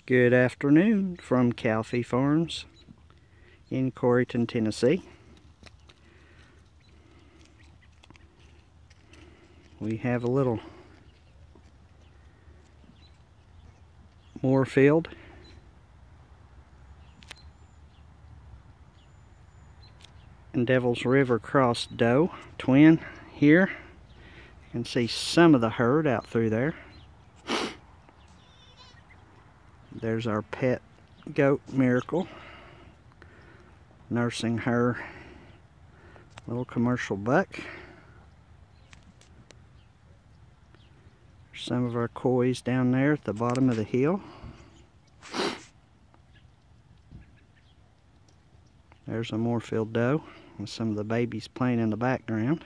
Good afternoon from Calfee Farms in Corryton, Tennessee. We have a little Moorfield and Devil's River Cross doe twin here. You can see some of the herd out through there. There's our pet goat Miracle nursing her little commercial buck. Some of our coys down there at the bottom of the hill. There's a Moorfield doe with some of the babies playing in the background.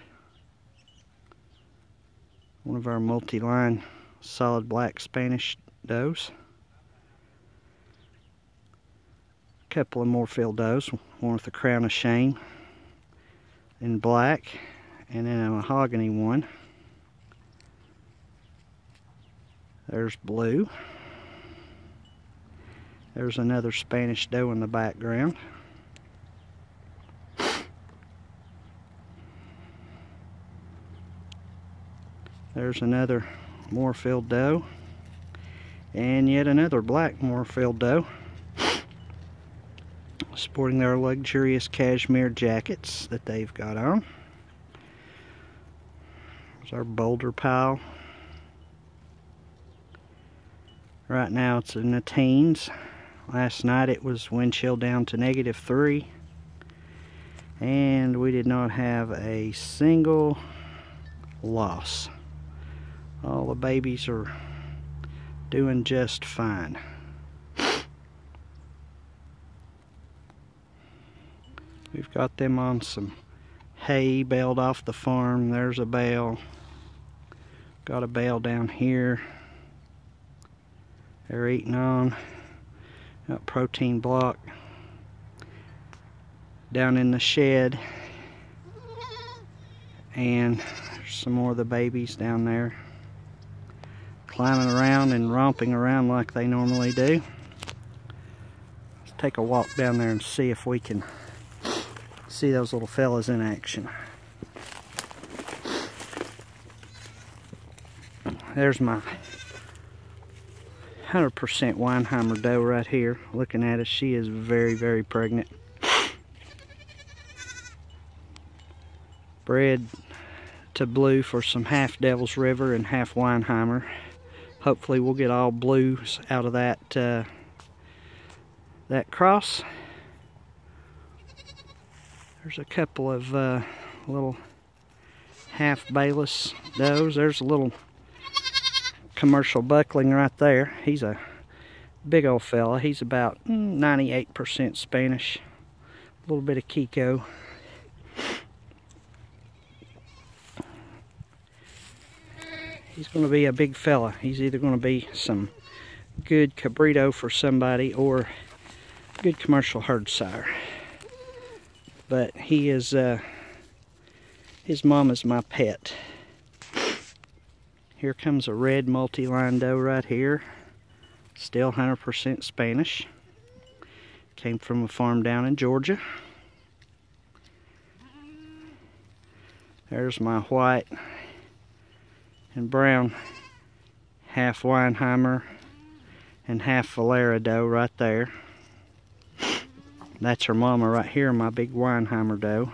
One of our multi-line solid black Spanish does. A couple of Moorfield does, one with the crown of shame in black, and then a mahogany one. There's Blue. There's another Spanish doe in the background. There's another Moorfield doe, and yet another black Moorfield doe, sporting their luxurious cashmere jackets that they've got on. There's our boulder pile. Right now it's in the teens. Last night it was wind chill down to -3, and we did not have a single loss. All the babies are doing just fine. We've got them on some hay baled off the farm. There's a bale. Got a bale down here. They're eating on. Got protein block down in the shed. And there's some more of the babies down there, climbing around and romping around like they normally do. Let's take a walk down there and see if we can see those little fellas in action. There's my 100% Weinheimer doe right here. Looking at us, she is very, very pregnant. Bred to Blue for some half Devil's River and half Weinheimer. Hopefully we'll get all blues out of that that cross. There's a couple of little half Bayless does. There's a little commercial buckling right there. He's a big old fella. He's about 98% Spanish. A little bit of Kiko. He's going to be a big fella. He's either going to be some good cabrito for somebody or good commercial herd sire. But he is, his mom is my pet. Here comes a red multi-line doe right here. Still 100% Spanish. Came from a farm down in Georgia. There's my white and brown half Weinheimer and half Valera doe right there. That's her mama right here, my big Weinheimer doe.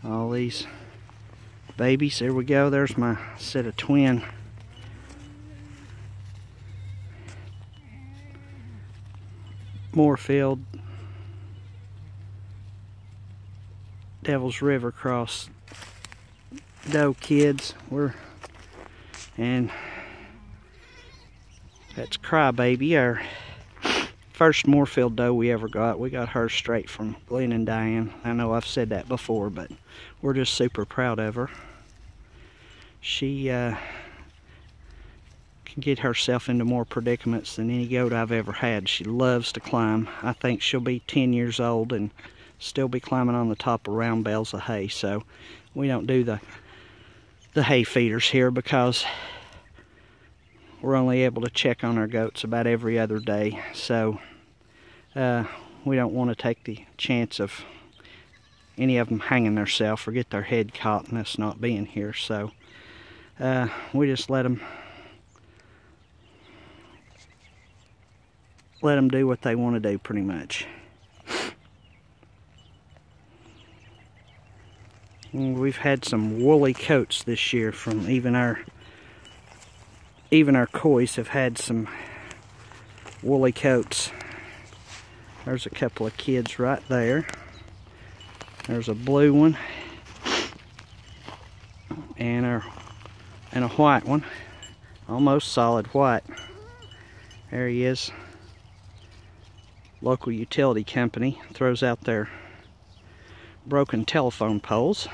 All these babies, there we go. There's my set of twin Moorfield Devil's River Cross doe kids. And that's Crybaby, our first Moorfield doe we ever got. We got her straight from Glenn and Diane. I know I've said that before, but we're just super proud of her. She can get herself into more predicaments than any goat I've ever had. She loves to climb. I think she'll be 10 years old and still be climbing on the top of round bales of hay. So we don't do the the hay feeders here, because we're only able to check on our goats about every other day. So we don't want to take the chance of any of them hanging themselves or get their head caught and us not being here. So we just let them do what they want to do, pretty much. And we've had some woolly coats this year from even our coys have had some woolly coats. There's a couple of kids right there. There's a blue one and a white one, almost solid white. There he is. Local utility company throws out their broken telephone poles,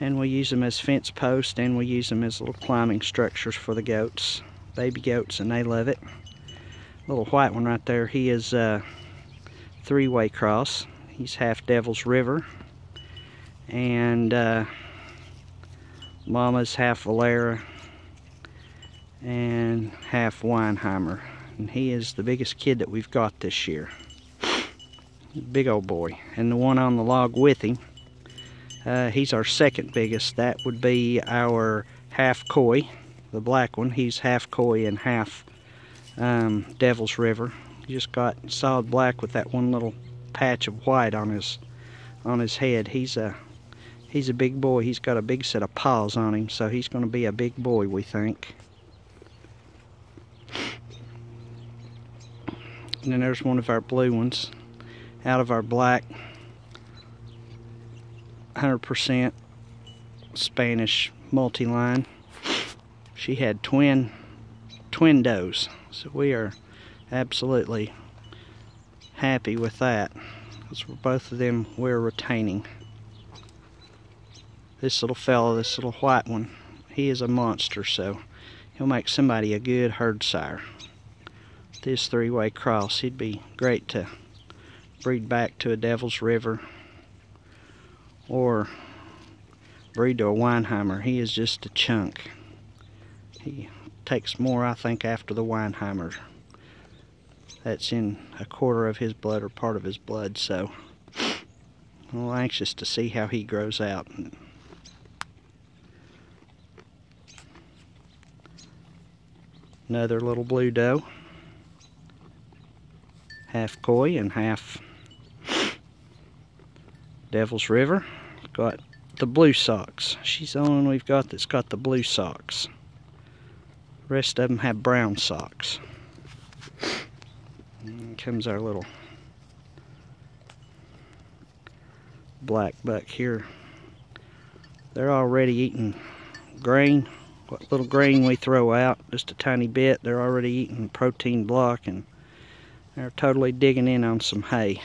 and we use them as fence posts, and we use them as little climbing structures for the goats, baby goats, and they love it. Little white one right there, he is a three-way cross. He's half Devil's River, and Mama's half Valera and half Weinheimer, and he is the biggest kid that we've got this year. Big old boy. And the one on the log with him, he's our second biggest. That would be our half Coy, the black one. He's half Coy and half Devil's River. He just got solid black with that one little patch of white on his head. He's a big boy. He's got a big set of paws on him, so he's going to be a big boy, we think. And then there's one of our blue ones out of our black 100% Spanish multi-line. She had twin does, so we are absolutely happy with that, because both of them we're retaining. This little fella, this little white one, he is a monster, so he'll make somebody a good herd sire. This three-way cross, he'd be great to breed back to a Devil's River or breed to a Weinheimer. He is just a chunk. He takes more, I think, after the Weinheimer. That's in a quarter of his blood or part of his blood, so I'm a little anxious to see how he grows out. Another little blue doe, half Coy and half Devil's River. Got the blue socks. She's the only one we've got that's got the blue socks. The rest of them have brown socks. And comes our little black buck here. They're already eating grain. What little grain we throw out, just a tiny bit, they're already eating protein block, and they're totally digging in on some hay.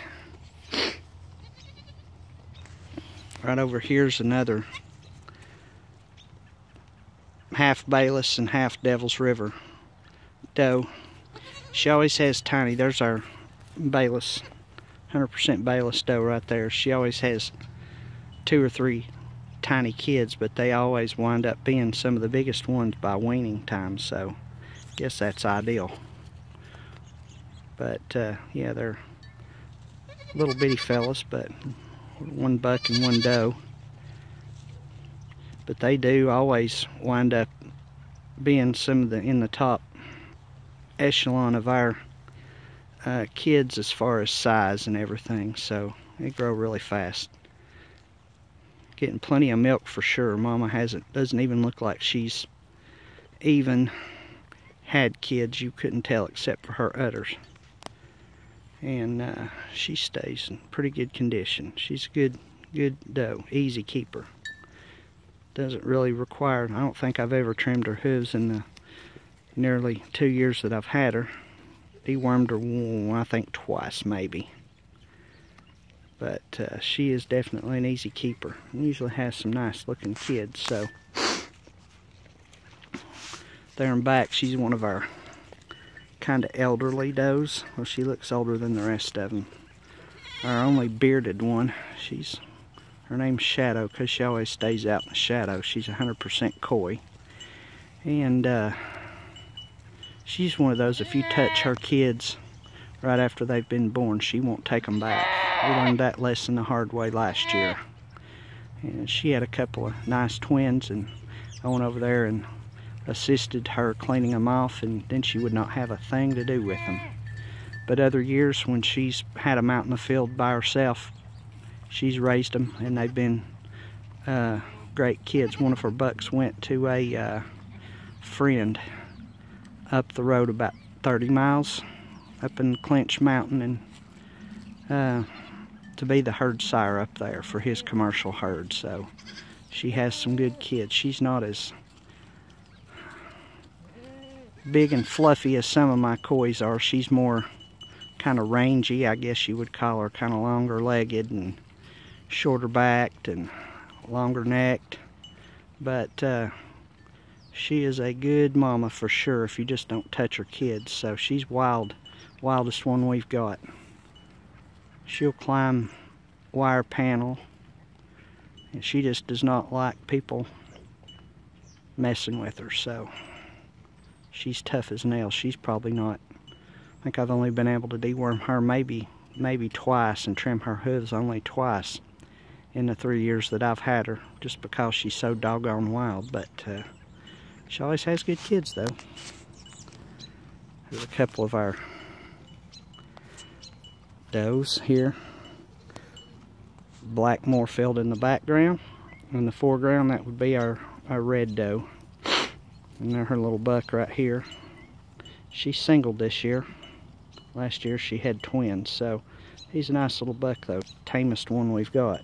Right over here's another half Bayless and half Devil's River doe. She always has tiny, there's our Bayless, 100% Bayless doe right there. She always has 2 or 3 tiny kids, but they always wind up being some of the biggest ones by weaning time, so I guess that's ideal. But yeah, they're little bitty fellas, but one buck and one doe. But they do always wind up being some of the in the top echelon of our kids as far as size and everything, so they grow really fast. Getting plenty of milk for sure. Mama doesn't even look like she's even had kids. You couldn't tell except for her udders. And she stays in pretty good condition. She's a good doe, easy keeper. Doesn't really require, I don't think I've ever trimmed her hooves in the nearly 2 years that I've had her. Dewormed her, I think, twice maybe. But she is definitely an easy keeper. Usually has some nice looking kids, so. There and back, she's one of our kind of elderly does. Well, she looks older than the rest of them. Our only bearded one, Her name's Shadow because she always stays out in the shadow. She's 100% coy. And she's one of those, if you touch her kids right after they've been born, she won't take them back. We learned that lesson the hard way last year. And she had a couple of nice twins, and I went over there and assisted her cleaning them off, and then she would not have a thing to do with them. But other years when she's had them out in the field by herself, she's raised them, and they've been great kids. One of her bucks went to a friend up the road about 30 miles up in Clinch Mountain, and to be the herd sire up there for his commercial herd. So she has some good kids. She's not as big and fluffy as some of my kois are. She's more kind of rangy, I guess you would call her, kind of longer legged and shorter backed and longer necked. But she is a good mama for sure if you just don't touch her kids. So she's wildest one we've got. She'll climb wire panel, and she just does not like people messing with her. So she's tough as nails. She's probably not, I think I've only been able to deworm her maybe twice and trim her hooves only twice in the 3 years that I've had her, just because she's so doggone wild. But she always has good kids though. There's a couple of our does here. Black Moorfield in the background. In the foreground, that would be our red doe. And there her little buck right here. She's singled this year. Last year she had twins, so he's a nice little buck though. Tamest one we've got.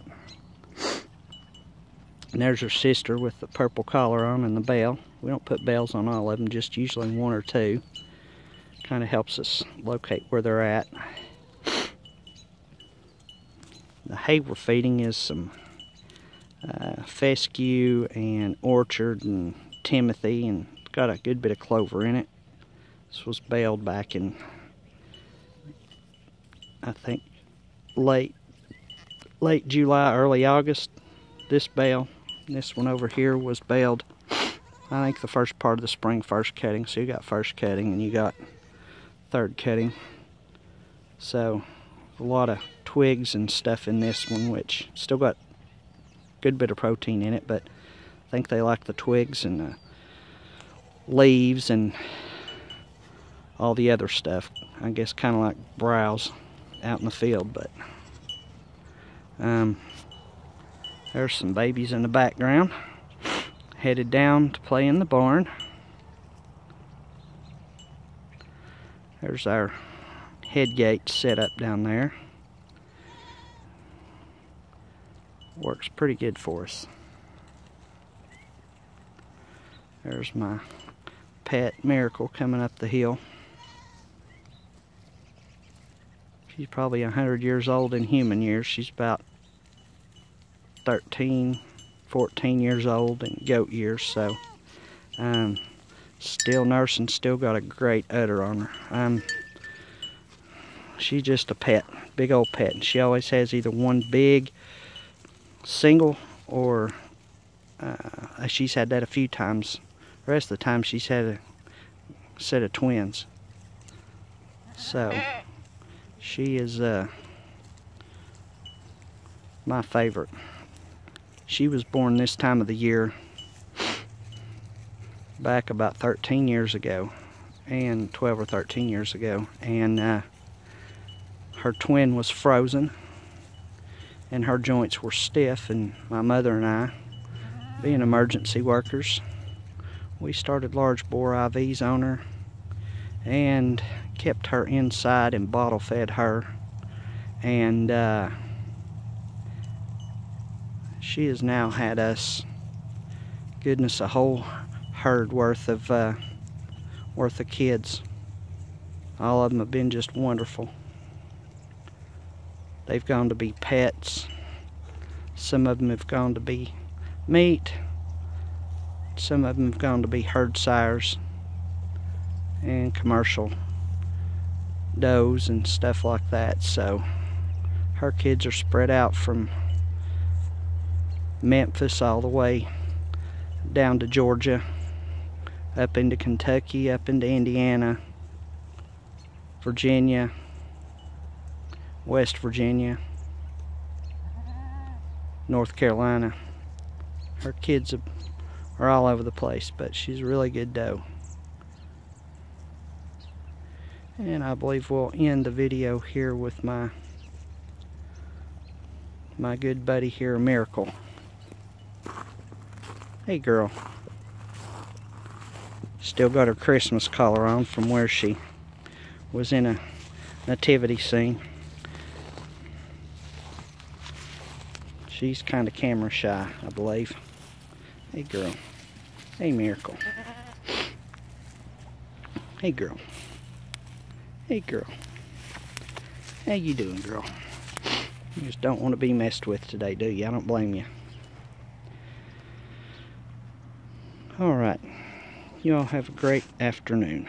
And there's her sister with the purple collar on and the bell. We don't put bells on all of them, just usually one or two. Kind of helps us locate where they're at. The hay we're feeding is some fescue and orchard and timothy, and it's got a good bit of clover in it. This was baled back in, I think, late July, early August. This bale, this one over here was baled, I think, the first part of the spring, first cutting. So you got first cutting and you got third cutting. So a lot of twigs and stuff in this one, which still got a good bit of protein in it, but I think they like the twigs and the leaves and all the other stuff. I guess kind of like browse out in the field. But there's some babies in the background headed down to play in the barn. There's our head gate set up down there. Works pretty good for us. There's my pet Miracle coming up the hill. She's probably 100 years old in human years. She's about 13, 14 years old in goat years. So still nursing, still got a great udder on her. She's just a pet, big old pet, and she always has either one big single or she's had that a few times. The rest of the time she's had a set of twins. So she is my favorite. She was born this time of the year back about 13 years ago, and 12 or 13 years ago, and her twin was frozen and her joints were stiff, and my mother and I, being emergency workers, we started large bore IVs on her and kept her inside and bottle fed her, and she has now had us, goodness, a whole herd worth of kids. All of them have been just wonderful. They've gone to be pets. Some of them have gone to be meat. Some of them have gone to be herd sires and commercial does and stuff like that. So her kids are spread out from Memphis all the way down to Georgia, up into Kentucky, up into Indiana, Virginia, West Virginia, North Carolina. Her kids are all over the place, but she's a really good doe. And I believe we'll end the video here with my good buddy here, Miracle. Hey girl. Still got her Christmas collar on from where she was in a nativity scene. She's kind of camera shy, I believe. Hey girl. Hey Miracle. Hey girl. Hey girl. How you doing, girl? You just don't want to be messed with today, do you? I don't blame you. Alright. You all have a great afternoon.